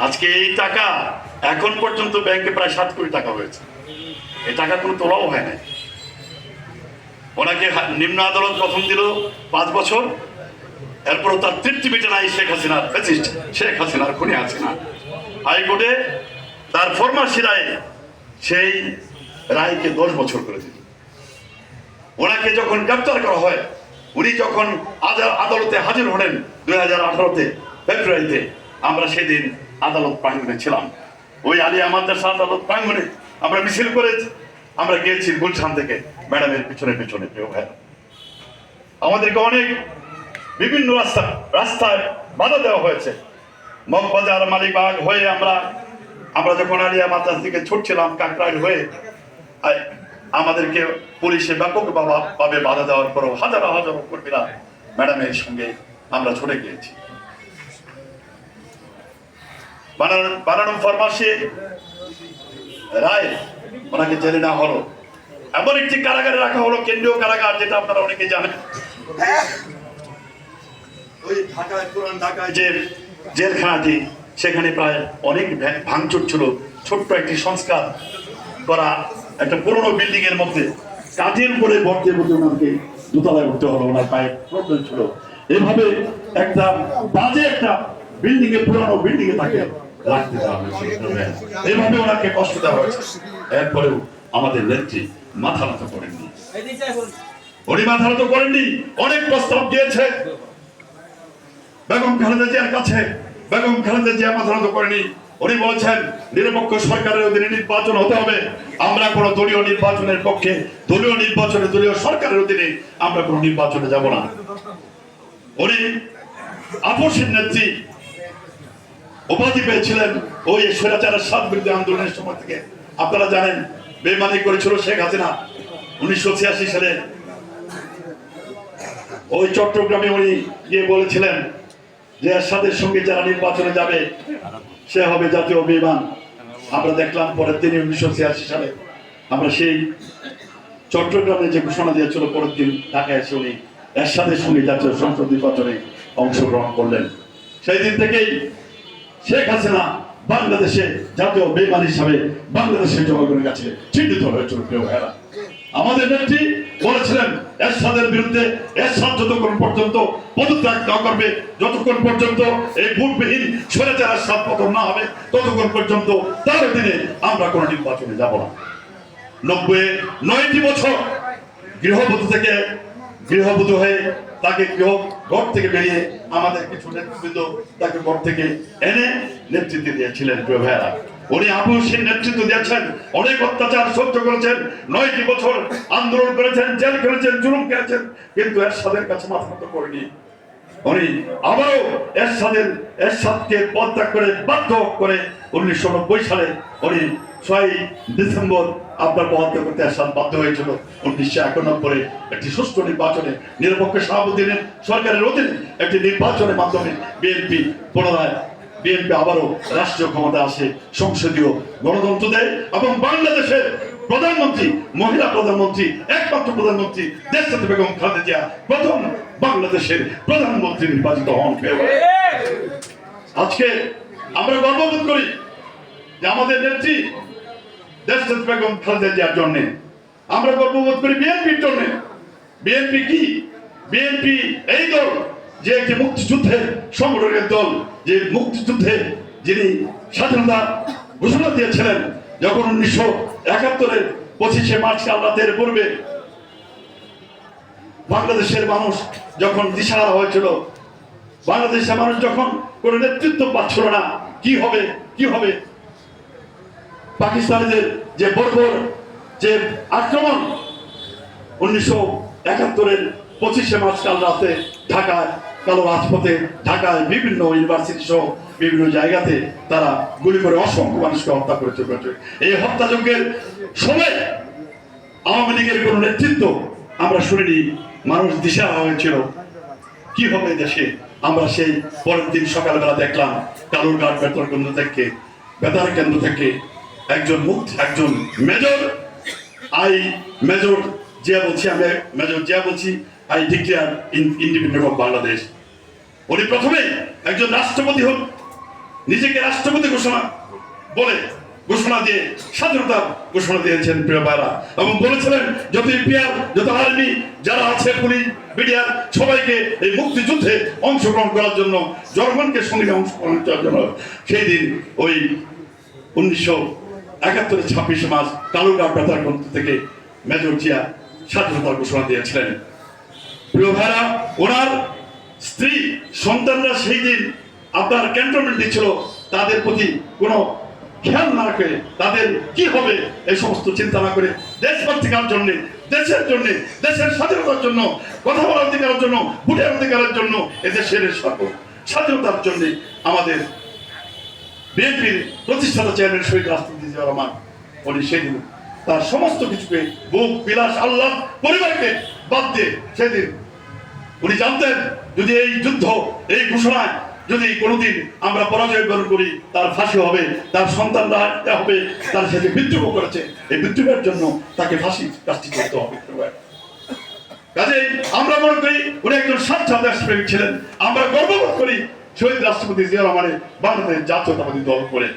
আজকে এই টাকা এখন পর্যন্ত ব্যাংকে প্রায় 7 কোটি টাকা হয়েছে। এই টাকা কোনো তোলাও হয় নাই। ওনাকে নিম্ন আদালত প্রথম দিল 5 বছর, এরপরও তার তৃপ্তি মেটে নাই শেখ হাসিনার খুনি হাসিনা। হাইকোর্টে তার ফরমাসি রায় সেই রায়কে 10 বছর করে দিল। ওনাকে যখন গ্রেপ্তার করা হয়, উনি যখন আদালতে হাজির হলেন 2018-তে ফেব্রুয়ারিতে, আমরা সেদিন আদালত প্রাঙ্গণে ছিলাম। ওই আলিয়া মাদ্রাসা আদালত প্রাঙ্গণে আমরা মিছিল করে আমরা গিয়েছি গুলশান থেকে ম্যাডামের পিছনে পিছনে। প্রিয় ভাইরা, আমাদেরকে অনেক বিভিন্ন রাস্তায় বাধা দেওয়া হয়েছে। মগবাজার মালিকবাগ হয়ে আমরা যখন আলিয়া মাদ্রাসা থেকে ছুটছিলাম কাকরাইল হয়ে, আমাদেরকে পুলিশে ব্যাপকভাবে বাধা দেওয়ার পরও হাজারো হাজারো কর্মীরা ম্যাডামের সঙ্গে আমরা ছুটে গিয়েছি। বানানো ফরমাসি রায় ওনাকে জেলে নেওয়া হলো, এমন একটি কারাগারে রাখা হলো, কেন্দ্রীয় কারাগার, যেটা আপনারা অনেকে জানেন। ওই ঢাকায়, পুরান ঢাকায় যে জেলখানাটি, সেখানে প্রায় অনেক ভাঙচুর ছিল। ছোট্ট একটি সংস্কার করা একটা পুরোনো বিল্ডিং এর মধ্যে কাঠের উপরে বর্তে বলতে ওনাকে দোতলায় উঠতে হলো, ওনার পায়ে প্রবলেম ছিল। এভাবে একটা বাজে একটা বিল্ডিং এ, পুরানো বিল্ডিং এ তাকে রাখতে দেওয়া হয়েছে, এইভাবে ওনাকে কষ্ট দেওয়া হয়েছে। এরপরেও আমাদের নেত্রী মাথা নত করেননি, উনি মাথা নত করেননি। অনেক প্রস্তাব দিয়েছে বেগম খালেদা জিয়ার কাছে, বেগম খালেদা জিয়া মাথা নত করেনি। উনি বলেছেন নিরপেক্ষ সরকারের অধীনে নির্বাচন হতে হবে, আমরা কোন দলীয় নির্বাচনের পক্ষে, দলীয় নির্বাচনে, দলীয় সরকারের অধীনে আমরা কোন নির্বাচনে যাব না। উনি আপসের নেত্রী উপাধি পেয়েছিলেন ওই স্বৈরাচারের বিরুদ্ধে আন্দোলনের সময় থেকে। আপনারা জানেন বেইমানি করেছিল শেখ হাসিনা 1986 সালে। ওই চট্টগ্রামে উনি গিয়ে বলেছিলেন যে এরশাদের সঙ্গে যারা নির্বাচনে যাবে সে হবে জাতীয় বেঈমান। আমরা দেখলাম পরের দিন 1986 সালে আমরা সেই চট্টগ্রামে যে ঘোষণা দিয়েছিল, পরের দিন ঢাকায় এসে উনি এরশাদের সঙ্গে জাতীয় সংসদ নির্বাচনে অংশগ্রহণ করলেন। সেই দিন থেকেই শেখ হাসিনা বাংলাদেশে জাতীয় বেঈমান হিসাবে বাংলাদেশের জনগণের কাছে চিহ্নিত হয়েছিল। প্রিয় ভাইরা, আমাদের নেত্রী বলেছিলেন এরশাদের বিরুদ্ধে এরশাদ যতক্ষণ পর্যন্ত পদত্যাগ না করবে, যতক্ষণ পর্যন্ত এই ভোটবিহীন স্বৈরাচার এরশাদ পতন না হবে, ততক্ষণ পর্যন্ত তার দিনে আমরা কোন নির্বাচনে যাব না। 9টি বছর গৃহবধূ হয়ে তাকে ঘর থেকে বেরিয়ে আমাদের কিছু নেতৃবৃন্দ তাকে ঘর থেকে এনে নেতৃত্ব দিয়েছিলেন। প্রিয় ভাইরা, উনি আপসহীন নেতৃত্ব দিয়েছেন, অনেক অত্যাচার সহ্য করেছেন, 9টি বছর আন্দোলন করেছেন, জেল করেছেন, জুলুম করেছেন, কিন্তু এরশাদের কাছে মাথা নত করেনি। উনি আবারও এরশাদকে পদত্যাগ করে বাধ্য করে 1990 সালে উনি 6 ডিসেম্বর আপনার পদত্যাগ করতে এরশাদ বাধ্য হয়েছিল। 1991 একটি সুষ্ঠু নির্বাচনে, নিরপেক্ষ শাহাবুদ্দিনের সরকারের অধীনে একটি নির্বাচনের মাধ্যমে বিএনপি আবারও রাষ্ট্রীয় ক্ষমতা আসে, সংসদীয় গণতন্ত্র দেয় এবং বাংলাদেশের প্রধানমন্ত্রী, মহিলা প্রধানমন্ত্রী, একমাত্র প্রধানমন্ত্রী দেশনেত্রী বেগম খালেদা জিয়া প্রথম বাংলাদেশের প্রধানমন্ত্রী নির্বাচিত হন। আজকে আমরা গর্ববোধ করি যে আমাদের নেত্রী দেশনেত্রী বেগম খালেদা জিয়ার জন্য। আমরা গর্ববোধ করি বিএনপির জন্য। বিএনপি কি? বিএনপি এই দল যে একটি মুক্তিযুদ্ধের সংগঠনের দল, যে মুক্তিযুদ্ধে যিনি স্বাধীনতা ঘোষণা দিয়েছিলেন যখন 1971-এর 25শে মার্চ কাল রাতের পূর্বে বাংলাদেশের মানুষ যখন দিশাহারা হয়েছিল, বাংলাদেশের মানুষ যখন কোন নেতৃত্ব পাচ্ছিল না, কি হবে পাকিস্তানিদের যে বর্বর যে আক্রমণ 1971-এর 25শে মার্চ কাল রাতে ঢাকায়, কালো রাজপথে, ঢাকায় বিভিন্ন ইউনিভার্সিটি সহ বিভিন্ন জায়গাতে তারা গুলি করে অসংখ্য মানুষকে হত্যা করেছে। এই হত্যাযজ্ঞের সময় আওয়ামী লীগের কোন নেতৃত্ব আমরা শুনিনি। মানুষ দিশাহারা হয়েছিল কি হবে দেশে। আমরা সেই পরের দিন সকালবেলা দেখলাম কালুরঘাট বেতার কেন্দ্র থেকে একজন মেজর জিয়া বলছি I declare independent of Bangladesh. উনি প্রথমে একজন রাষ্ট্রপতি নিজেকে রাষ্ট্রপতি বলে ঘোষণা দিয়ে স্বাধীনতার ঘোষণা দিয়েছেন প্রিয় ভাইরা, এবং বলেছিলেন যত ইপিআর, যত আর্মি যারা আছে, পুলিশ, মিডিয়ার, সবাইকে এই মুক্তিযুদ্ধে অংশগ্রহণ করার জন্য, জনগণকে সঙ্গে অংশগ্রহণ করার জন্য সেই দিন ওই 1971 26 মার্চ কালুরঘাট বেতারগঞ্জ থেকে মেজর জিয়া স্বাধীনতার ঘোষণা দিয়েছিলেন। প্রিয় ভাইরা, ওনার স্ত্রী সন্তানরা সেই দিন আপনার ক্যান্টনমেন্ট দিচ্ছিল, তাদের প্রতি কোনো খেয়াল না করে, তাদের কি হবে এই সমস্ত চিন্তা না করে দেশভক্তিকার জন্য, দেশের জন্য, দেশের স্বাধীনতার জন্য, কথা বলার অধিকারের জন্য, ভোটের অধিকারের জন্য, এদেশের স্বাধীনতার জন্য আমাদের বিএনপির প্রতিষ্ঠাতা চেয়ারম্যান শহীদ রাষ্ট্রপতি জিয়াউর রহমান উনি সেদিন তার সমস্ত কিছুকে, ভোগ বিলাস, আল্লাহ, পরিবারকে বাদ দিয়ে সেদিন উনি জানতেন যদি এই যুদ্ধ, এই ঘোষণায় যদি কোনোদিন আমরা পরাজয় বরণ করি, তার ফাঁসি হবে, তার সন্তানরা হবে, তার সাথে বিদ্রোহ করেছে, এই বিদ্রোহের জন্য তাকে ফাঁসি কাজটি করতে হবে। কাজেই আমরা মনে করি উনি একজন স্বার্থ দেশপ্রেমিক ছিলেন। আমরা গর্ববোধ করি শহীদ রাষ্ট্রপতি জিয়া রহমানের বাংলাদেশ জাতীয়তাবাদী দল করে।